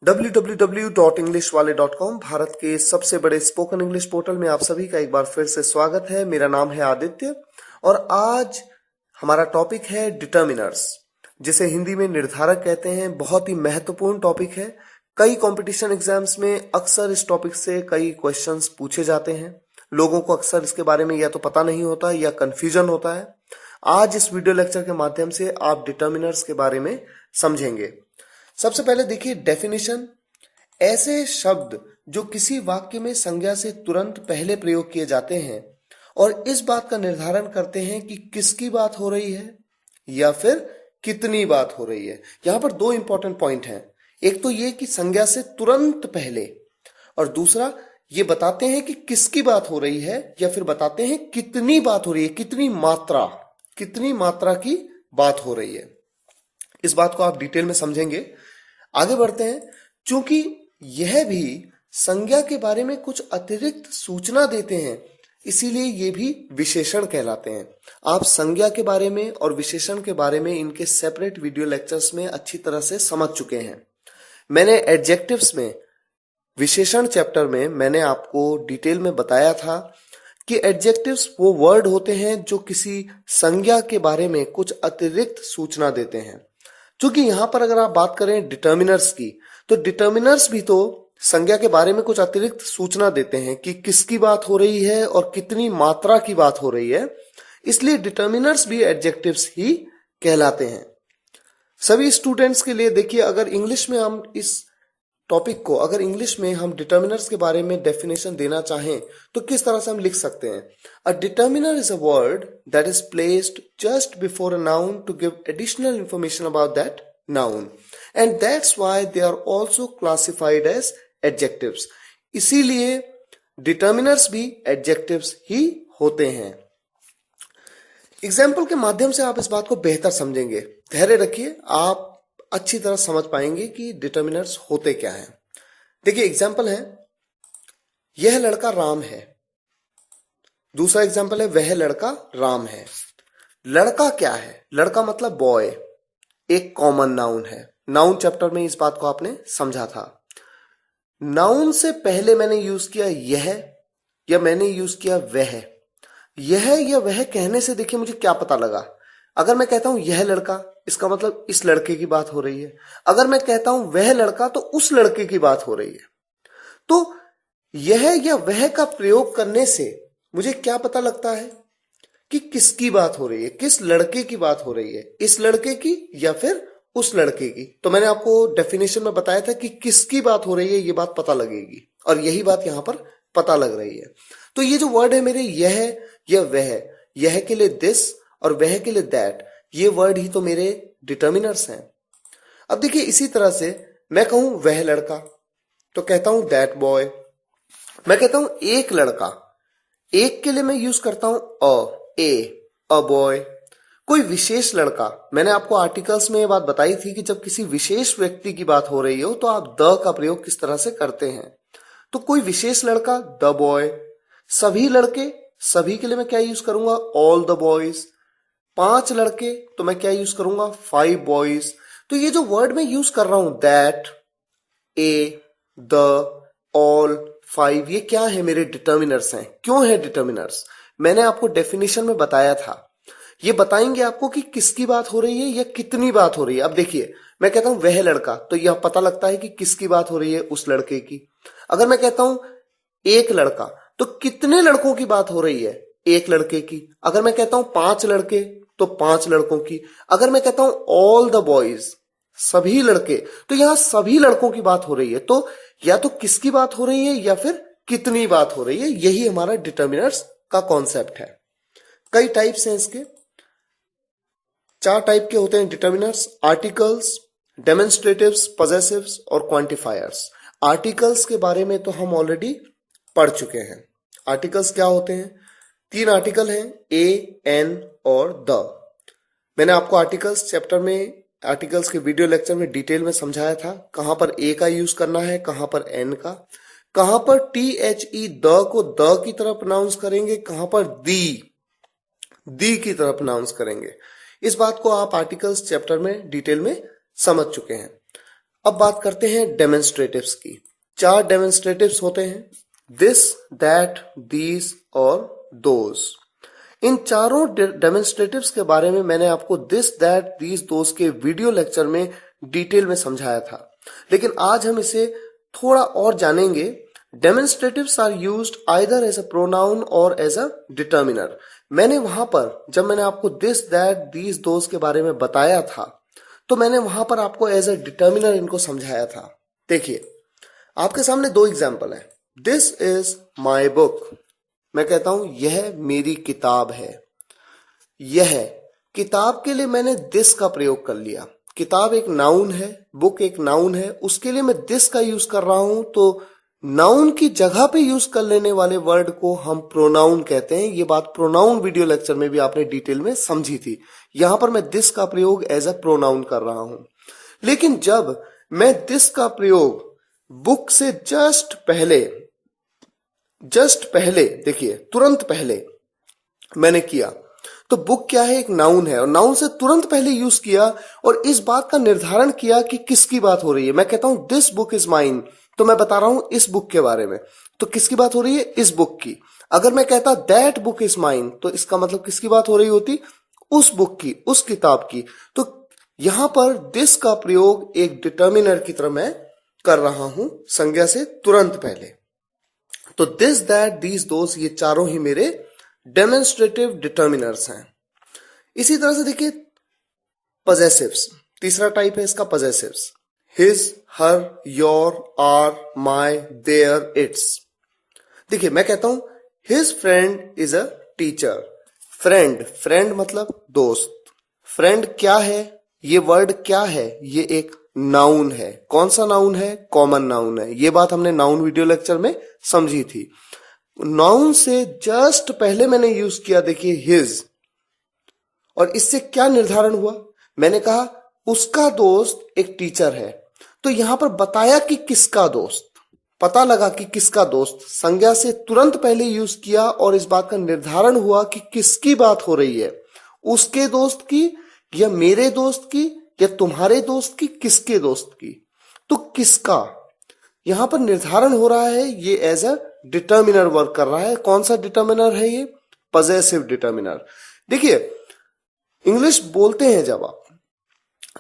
www.englishwale.com Bharat के सबसे बड़े स्पोकन इंग्लिश पोर्टल में आप सभी का एक बार फिर से स्वागत है। मेरा नाम है आदित्य और आज हमारा टॉपिक है डिटर्मिनर्स, जिसे हिंदी में निर्धारक कहते हैं। बहुत ही महत्वपूर्ण टॉपिक है। कई कंपटीशन एग्जाम्स में अक्सर इस टॉपिक से कई क्वेश्चंस पूछे जाते हैं। लोगों को अक्सर इसके बारे में या तो पता नहीं होता या कंफ्यूजन होता है। आज इस वीडियो लेक्चर के माध्यम से आप डिटर्मिनर्स के बारे में समझेंगे। सबसे पहले देखिए डेफिनेशन। ऐसे शब्द जो किसी वाक्य में संज्ञा से तुरंत पहले प्रयोग किए जाते हैं और इस बात का निर्धारण करते हैं कि किसकी बात हो रही है या फिर कितनी बात हो रही है। यहां पर दो इंपॉर्टेंट पॉइंट हैं। एक तो ये कि संज्ञा से तुरंत पहले, और दूसरा ये बताते हैं कि किसकी बात हो रही है या फिर बताते हैं कितनी बात हो रही है, कितनी मात्रा की बात हो रही है। इस बात को आप डिटेल में समझेंगे। आगे बढ़ते हैं। चूंकि यह भी संज्ञा के बारे में कुछ अतिरिक्त सूचना देते हैं, इसीलिए ये भी विशेषण कहलाते हैं। आप संज्ञा के बारे में और विशेषण के बारे में इनके सेपरेट वीडियो लेक्चर्स में अच्छी तरह से समझ चुके हैं। मैंने एडजेक्टिव्स में, विशेषण चैप्टर में मैंने आपको डिटेल में बताया था कि एडजेक्टिव्स वो वर्ड होते हैं जो किसी संज्ञा के बारे में कुछ अतिरिक्त सूचना देते हैं। क्योंकि यहां पर अगर आप बात करें डिटर्मिनर्स की, तो डिटर्मिनर्स भी तो संज्ञा के बारे में कुछ अतिरिक्त सूचना देते हैं कि किसकी बात हो रही है और कितनी मात्रा की बात हो रही है। इसलिए डिटर्मिनर्स भी एडजेक्टिव्स ही कहलाते हैं। सभी स्टूडेंट्स के लिए देखिए, अगर इंग्लिश में हम इस टॉपिक को, अगर इंग्लिश में हम डिटर्मिनर्स के बारे में डेफिनेशन देना चाहें तो किस तरह से हम लिख सकते हैं। A determiner is a word that is placed just before a noun to give additional information about that noun, and that's why they are also classified as adjectives. इसीलिए डिटर्मिनर्स भी एडजेक्टिव्स ही होते हैं। एग्जाम्पल के माध्यम से आप इस बात को बेहतर समझेंगे। धैर्य रखिए, आप अच्छी तरह समझ पाएंगे कि डिटर्मिनर्स होते क्या हैं। देखिए एग्जाम्पल है, यह लड़का राम है। दूसरा एग्जाम्पल है, वह लड़का राम है। लड़का क्या है? लड़का मतलब बॉय, एक कॉमन नाउन है। नाउन चैप्टर में इस बात को आपने समझा था। नाउन से पहले मैंने यूज किया यह या मैंने यूज किया वह। यह या वह कहने से देखिए मुझे क्या पता लगा। अगर मैं कहता हूं यह लड़का, इसका मतलब इस लड़के की बात हो रही है। अगर मैं कहता हूं वह लड़का, तो उस लड़के की बात हो रही है। तो यह या वह का प्रयोग करने से मुझे क्या पता लगता है कि किसकी बात हो रही है, किस लड़के की बात हो रही है, इस लड़के की या फिर उस लड़के की। तो मैंने आपको डेफिनेशन में बताया था कि किसकी बात हो रही है ये बात पता लगेगी, और यही बात यहां पर पता लग रही है। तो ये जो वर्ड है मेरे, यह या वह, यह के लिए दिस और वह के लिए दैट, ये वर्ड ही तो मेरे डिटर्मिनर्स हैं। अब देखिए इसी तरह से मैं कहूं वह लड़का तो कहता हूं दैट बॉय। मैं कहता हूं एक लड़का, एक के लिए मैं यूज करता हूं अ बॉय। कोई विशेष लड़का, मैंने आपको आर्टिकल्स में ये बात बताई थी कि जब किसी विशेष व्यक्ति की बात हो रही हो तो आप द का प्रयोग किस तरह से करते हैं। तो कोई विशेष लड़का द बॉय। सभी लड़के, सभी के लिए मैं क्या यूज करूंगा? All the boys. 5 लड़के तो मैं क्या यूज करूंगा? 5 बॉयज। तो ये जो वर्ड मैं यूज कर रहा हूं दैट, ए, द, ऑल, 5, ये क्या है? मेरे डिटर्मिनर्स हैं। क्यों है डिटर्मिनर्स? मैंने आपको डेफिनेशन में बताया था। ये बताएंगे आपको कि किसकी बात हो रही है या कितनी बात हो रही है। अब देखिए, मैं कहता हूं वह लड़का, तो यह पता लगता है कि किसकी बात हो रही है, उस लड़के की। अगर मैं कहता हूं एक लड़का, तो कितने लड़कों की बात हो रही है? एक लड़के की। अगर मैं कहता हूं 5 लड़के, तो 5 लड़कों की। अगर मैं कहता हूं ऑल द बॉयज, सभी लड़के, तो यहां सभी लड़कों की बात हो रही है। तो या तो किसकी बात हो रही है या फिर कितनी बात हो रही है। यही हमारा डिटर्मिनर्स का कॉन्सेप्ट है। कई टाइप्स हैं इसके, 4 टाइप के होते हैं डिटर्मिनर्स: आर्टिकल्स, डेमोन्स्ट्रेटिव्स, पजेसिव्स और क्वांटिफायर्स। आर्टिकल्स के बारे में तो हम ऑलरेडी पढ़ चुके हैं। आर्टिकल्स क्या होते हैं? 3 आर्टिकल हैं, ए, एन और द। मैंने आपको आर्टिकल्स चैप्टर में, आर्टिकल्स के वीडियो लेक्चर में डिटेल में समझाया था कहां पर ए का यूज करना है, कहां पर एन का, कहां पर THE द को द की तरह प्रोनाउंस करेंगे, कहां पर दी की तरह प्रोनाउंस करेंगे। इस बात को आप आर्टिकल्स चैप्टर में डिटेल में समझ चुके हैं। अब बात करते हैं डेमोन्स्ट्रेटिव्स की। 4 डेमोन्स्ट्रेटिव्स होते हैं, दिस, दैट, दीज और दोज। इन चारों डेमोन्स्ट्रेटिव्स के बारे में मैंने आपको दिस, दैट, दीज, दोज के वीडियो लेक्चर में डिटेल में समझाया था, लेकिन आज हम इसे थोड़ा और जानेंगे। Demonstratives are used either as a pronoun or as a determiner. मैंने वहां पर जब मैंने आपको दिस, दैट, दीज, दोज के बारे में बताया था तो मैंने वहां पर आपको एज अ डिटर्मिनर इनको समझाया था। देखिए आपके सामने 2 एग्जाम्पल है। दिस इज माई बुक, मैं कहता हूं यह मेरी किताब है। यह किताब के लिए मैंने दिस का प्रयोग कर लिया। किताब एक नाउन है, बुक एक नाउन है, उसके लिए मैं दिस का यूज कर रहा हूं, तो नाउन की जगह पे यूज कर लेने वाले वर्ड को हम प्रोनाउन कहते हैं। ये बात प्रोनाउन वीडियो लेक्चर में भी आपने डिटेल में समझी थी। यहां पर मैं दिस का प्रयोग एज अ प्रोनाउन कर रहा हूं, लेकिन जब मैं दिस का प्रयोग बुक से जस्ट पहले देखिए तुरंत पहले मैंने किया, तो बुक क्या है, एक नाउन है, और नाउन से तुरंत पहले यूज किया और इस बात का निर्धारण किया कि किसकी बात हो रही है। मैं कहता हूं दिस बुक इज माइन, तो मैं बता रहा हूं इस बुक के बारे में, तो किसकी बात हो रही है, इस बुक की। अगर मैं कहता दैट बुक इज माइन, तो इसका मतलब किसकी बात हो रही होती, उस बुक की, उस किताब की। तो यहां पर दिस का प्रयोग एक डिटर्मिनर की तरह मैं कर रहा हूं, संज्ञा से तुरंत पहले। तो दिस, दैट, दीज, दोज, ये चारों ही मेरे डेमोन्स्ट्रेटिव डिटर्मिनर्स हैं। इसी तरह से देखिए पजेसिव्स, तीसरा टाइप है इसका possessives. His, her, your, our, my, their, its. देखिए मैं कहता हूं his friend is a teacher. Friend मतलब दोस्त। फ्रेंड क्या है, ये वर्ड क्या है, ये एक नाउन है। कौन सा नाउन है, कॉमन नाउन है। ये बात हमने नाउन वीडियो लेक्चर में समझी थी। नाउन से जस्ट पहले मैंने यूज किया, देखिए हिज, और इससे क्या निर्धारण हुआ, मैंने कहा उसका दोस्त एक टीचर है। तो यहां पर बताया कि किसका दोस्त, पता लगा कि किसका दोस्त, संज्ञा से तुरंत पहले यूज किया और इस बात का निर्धारण हुआ कि किसकी बात हो रही है, उसके दोस्त की या मेरे दोस्त की या तुम्हारे दोस्त की, किसके दोस्त की। तो किसका यहां पर निर्धारण हो रहा है, ये एज अ डिटर्मिनर वर्क कर रहा है। कौन सा डिटर्मिनर है ये, पजेसिव डिटर्मिनर। देखिए इंग्लिश बोलते हैं जब आप,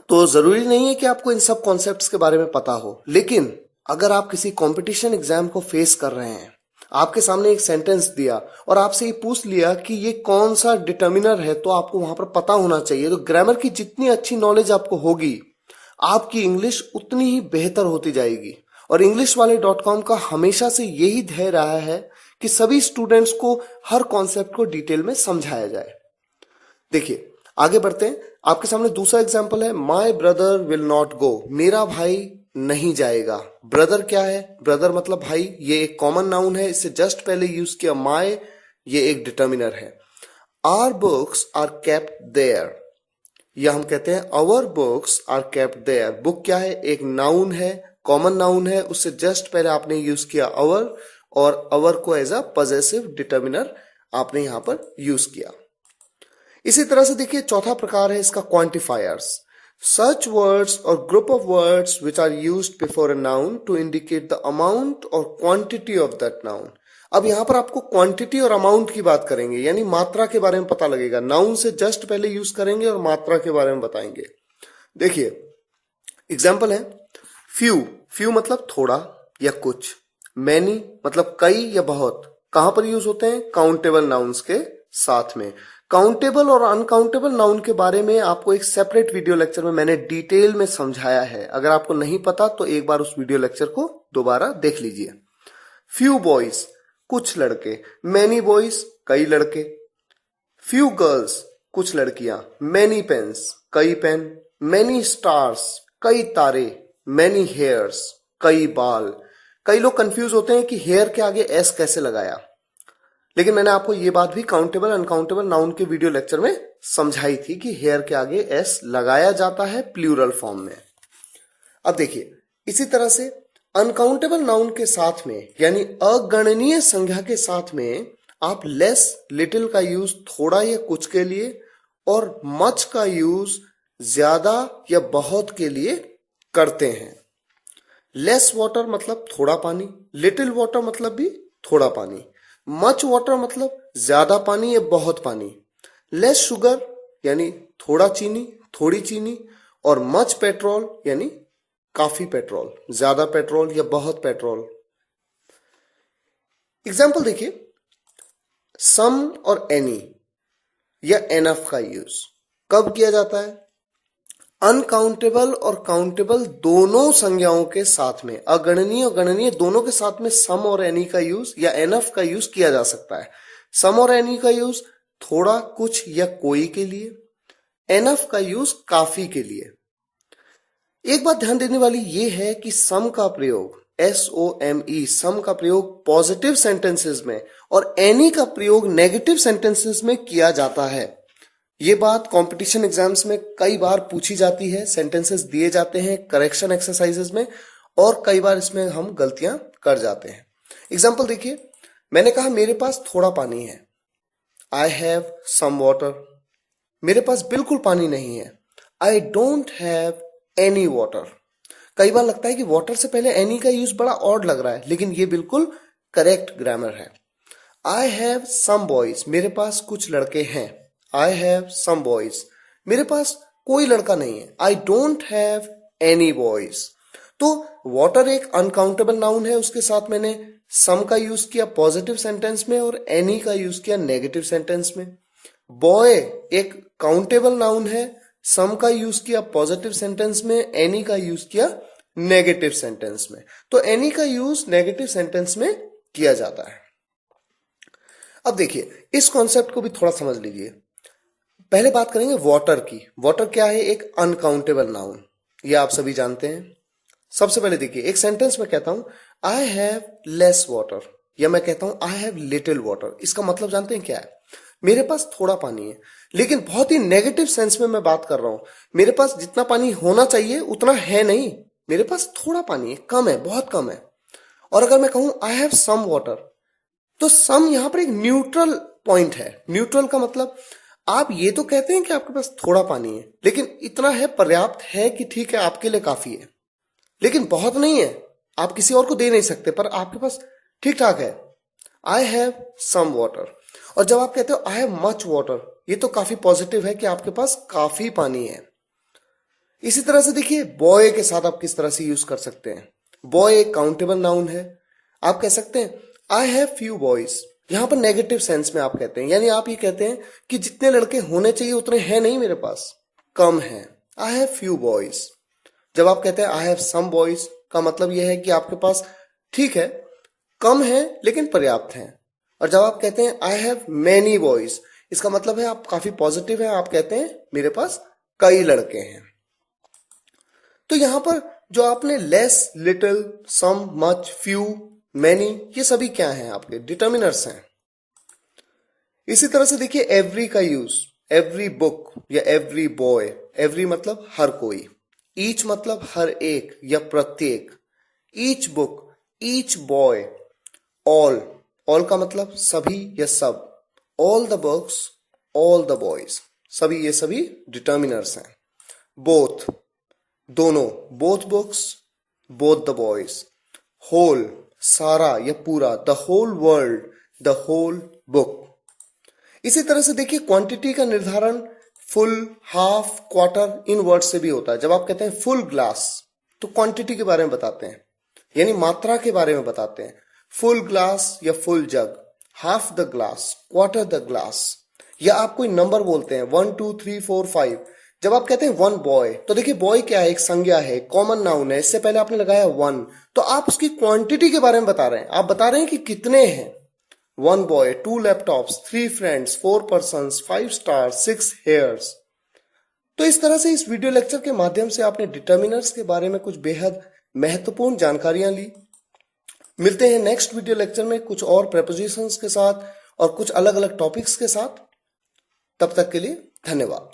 तो जरूरी नहीं है कि आपको इन सब कॉन्सेप्ट्स के बारे में पता हो, लेकिन अगर आप किसी कंपटीशन एग्जाम को फेस कर रहे हैं, आपके सामने एक सेंटेंस दिया और आपसे ये पूछ लिया कि ये कौन सा डिटर्मिनर है, तो आपको वहां पर पता होना चाहिए। तो ग्रामर की जितनी अच्छी नॉलेज आपको होगी, आपकी इंग्लिश उतनी ही बेहतर होती जाएगी। और इंग्लिश वाले .com का हमेशा से यही ध्येय रहा है कि सभी स्टूडेंट्स को हर कॉन्सेप्ट को डिटेल में समझाया जाए। देखिए आगे बढ़ते हैं। आपके सामने दूसरा एग्जाम्पल है, my brother will not go, मेरा भाई नहीं जाएगा। ब्रदर क्या है, ब्रदर मतलब भाई, ये एक कॉमन नाउन है, इससे जस्ट पहले यूज किया माई, ये एक डिटर्मिनर है। Our books are kept there, या हम कहते हैं our books are kept there. Book क्या है, एक नाउन है, कॉमन नाउन है, उससे जस्ट पहले आपने यूज किया आवर, और आवर को एज अ पजेसिव डिटर्मिनर आपने यहां पर यूज किया। इसी तरह से देखिए चौथा प्रकार है इसका, क्वांटिफायर्स। सच वर्ड्स और group of words which are used before a noun to indicate the amount और क्वांटिटी ऑफ दैट नाउन। अब यहां पर आपको क्वांटिटी और अमाउंट की बात करेंगे, यानी मात्रा के बारे में पता लगेगा। नाउन से जस्ट पहले यूज करेंगे और मात्रा के बारे में बताएंगे। देखिए एग्जाम्पल है, फ्यू मतलब थोड़ा या कुछ। मैनी मतलब कई या बहुत। कहां पर यूज होते हैं, काउंटेबल नाउन्स के साथ में। काउंटेबल और अनकाउंटेबल नाउन के बारे में आपको एक सेपरेट वीडियो लेक्चर में मैंने डिटेल में समझाया है। अगर आपको नहीं पता तो एक बार उस वीडियो लेक्चर को दोबारा देख लीजिए। फ्यू बॉयज कुछ लड़के, मैनी बॉयज कई लड़के। फ्यू गर्ल्स कुछ लड़कियां, मैनी पेन्स कई पेन। मैनी स्टार्स कई तारे, मैनी हेयर्स कई बाल। कई लोग कंफ्यूज होते हैं कि हेयर के आगे एस कैसे लगाया, लेकिन मैंने आपको ये बात भी काउंटेबल अनकाउंटेबल नाउन के वीडियो लेक्चर में समझाई थी कि हेयर के आगे एस लगाया जाता है प्लूरल फॉर्म में। अब देखिए इसी तरह से अनकाउंटेबल नाउन के साथ में, यानी अगणनीय संज्ञा के साथ में, आप लेस, लिटिल का यूज थोड़ा या कुछ के लिए, और मच का यूज ज्यादा या बहुत के लिए करते हैं। लेस वाटर मतलब थोड़ा पानी, लिटिल वाटर मतलब भी थोड़ा पानी, मच वाटर मतलब ज्यादा पानी या बहुत पानी, लेस शुगर यानी थोड़ा चीनी, थोड़ी चीनी, और मच पेट्रोल यानी काफी पेट्रोल, ज्यादा पेट्रोल या बहुत पेट्रोल। एग्जाम्पल देखिए, सम और एनी या एनफ का यूज कब किया जाता है? अनकाउंटेबल और काउंटेबल दोनों संज्ञाओं के साथ में, अगणनीय और गणनीय दोनों के साथ में सम और एनी का यूज या एनफ का यूज किया जा सकता है। सम और एनी का यूज थोड़ा, कुछ या कोई के लिए, एनफ का यूज काफी के लिए। एक बात ध्यान देने वाली यह है कि सम का प्रयोग, SOME, सम का प्रयोग पॉजिटिव सेंटेंसेस में और एनी का प्रयोग नेगेटिव सेंटेंसेस में किया जाता है। ये बात कंपटीशन एग्जाम्स में कई बार पूछी जाती है, सेंटेंसेस दिए जाते हैं करेक्शन एक्सरसाइजेस में, और कई बार इसमें हम गलतियां कर जाते हैं। एग्जाम्पल देखिए, मैंने कहा मेरे पास थोड़ा पानी है, आई हैव सम वाटर। मेरे पास बिल्कुल पानी नहीं है, I don't have any water. कई बार लगता है कि वाटर से पहले एनी का यूज बड़ा ऑड लग रहा है, लेकिन ये बिल्कुल करेक्ट ग्रामर है। आई हैव सम बॉयज, मेरे पास कुछ लड़के हैं, आई हैव सम बॉयज। मेरे पास कोई लड़का नहीं है, I don't have any boys. तो वाटर एक अनकाउंटेबल नाउन है, उसके साथ मैंने सम का यूज किया पॉजिटिव सेंटेंस में और एनी का यूज किया नेगेटिव सेंटेंस में। बॉय एक काउंटेबल नाउन है, सम का यूज किया पॉजिटिव सेंटेंस में, एनी का यूज किया नेगेटिव सेंटेंस में। तो एनी का यूज नेगेटिव सेंटेंस में किया जाता है। अब देखिए, इस कॉन्सेप्ट को भी थोड़ा समझ लीजिए। पहले बात करेंगे वाटर की। वाटर क्या है? एक अनकाउंटेबल नाउन, ये आप सभी जानते हैं। सबसे पहले देखिए, एक सेंटेंस में कहता हूं आई हैव लेस वाटर, या मैं कहता हूं आई हैव लिटिल वाटर। इसका मतलब जानते हैं क्या है? मेरे पास थोड़ा पानी है, लेकिन बहुत ही नेगेटिव सेंस में मैं बात कर रहा हूं। मेरे पास जितना पानी होना चाहिए उतना है नहीं, मेरे पास थोड़ा पानी है, कम है, बहुत कम है। और अगर मैं कहूं आई हैव सम वाटर, तो सम यहां पर एक न्यूट्रल पॉइंट है। न्यूट्रल का मतलब आप ये तो कहते हैं कि आपके पास थोड़ा पानी है, लेकिन इतना है, पर्याप्त है कि ठीक है आपके लिए काफी है, लेकिन बहुत नहीं है, आप किसी और को दे नहीं सकते, पर आपके पास ठीक ठाक है। I have some water. और जब आप कहते हो आई हैव मच वाटर, ये तो काफी पॉजिटिव है कि आपके पास काफी पानी है। इसी तरह से देखिए, बॉय के साथ आप किस तरह से यूज कर सकते हैं। बॉय एक काउंटेबल नाउन है, आप कह सकते हैं आई हैव फ्यू बॉयज। यहां पर नेगेटिव सेंस में आप कहते हैं, यानी आप ये कहते हैं कि जितने लड़के होने चाहिए उतने हैं नहीं मेरे पास, कम है। I have few boys. जब आप कहते हैं आई हैव सम बॉयज, का मतलब यह है कि आपके पास ठीक है, कम है लेकिन पर्याप्त है। और जब आप कहते हैं आई हैव मैनी बॉयज, इसका मतलब है आप काफी पॉजिटिव है, आप कहते हैं मेरे पास कई लड़के हैं। तो यहां पर जो आपने लेस, लिटिल, सम, मच, फ्यू, मैनी, ये सभी क्या हैं? आपके डिटर्मिनर्स हैं। इसी तरह से देखिए एवरी का यूज, एवरी बुक या एवरी बॉय। एवरी मतलब हर कोई, ईच मतलब हर एक या प्रत्येक, each book, each boy, all, all का मतलब सभी या सब, all the books, all the boys, सभी, ये सभी डिटर्मिनर्स हैं। बोथ दोनों, both books, both the boys. Whole सारा या पूरा, the whole world, the whole book. इसी तरह से देखिए क्वांटिटी का निर्धारण फुल, हाफ, क्वार्टर, इन वर्ड से भी होता है। जब आप कहते हैं फुल ग्लास, तो क्वांटिटी के बारे में बताते हैं, यानी मात्रा के बारे में बताते हैं। फुल ग्लास या full jug, half the glass, quarter the glass. या आप कोई नंबर बोलते हैं 1 2 3 4 5, जब आप कहते हैं वन बॉय, तो देखिए बॉय क्या है? एक संज्ञा है, कॉमन नाउन है, इससे पहले आपने लगाया वन, तो आप उसकी क्वांटिटी के बारे में बता रहे हैं। आप बता रहे हैं कि कितने हैं। 1 boy, 2 laptops, 3 friends, 4 persons, 5 stars, 6 hairs. तो इस तरह से इस वीडियो लेक्चर के माध्यम से आपने डिटर्मिनर्स के बारे में कुछ बेहद महत्वपूर्ण जानकारियां ली। मिलते हैं नेक्स्ट वीडियो लेक्चर में कुछ और प्रेपोजिशंस के साथ और कुछ अलग अलग टॉपिक्स के साथ। तब तक के लिए धन्यवाद।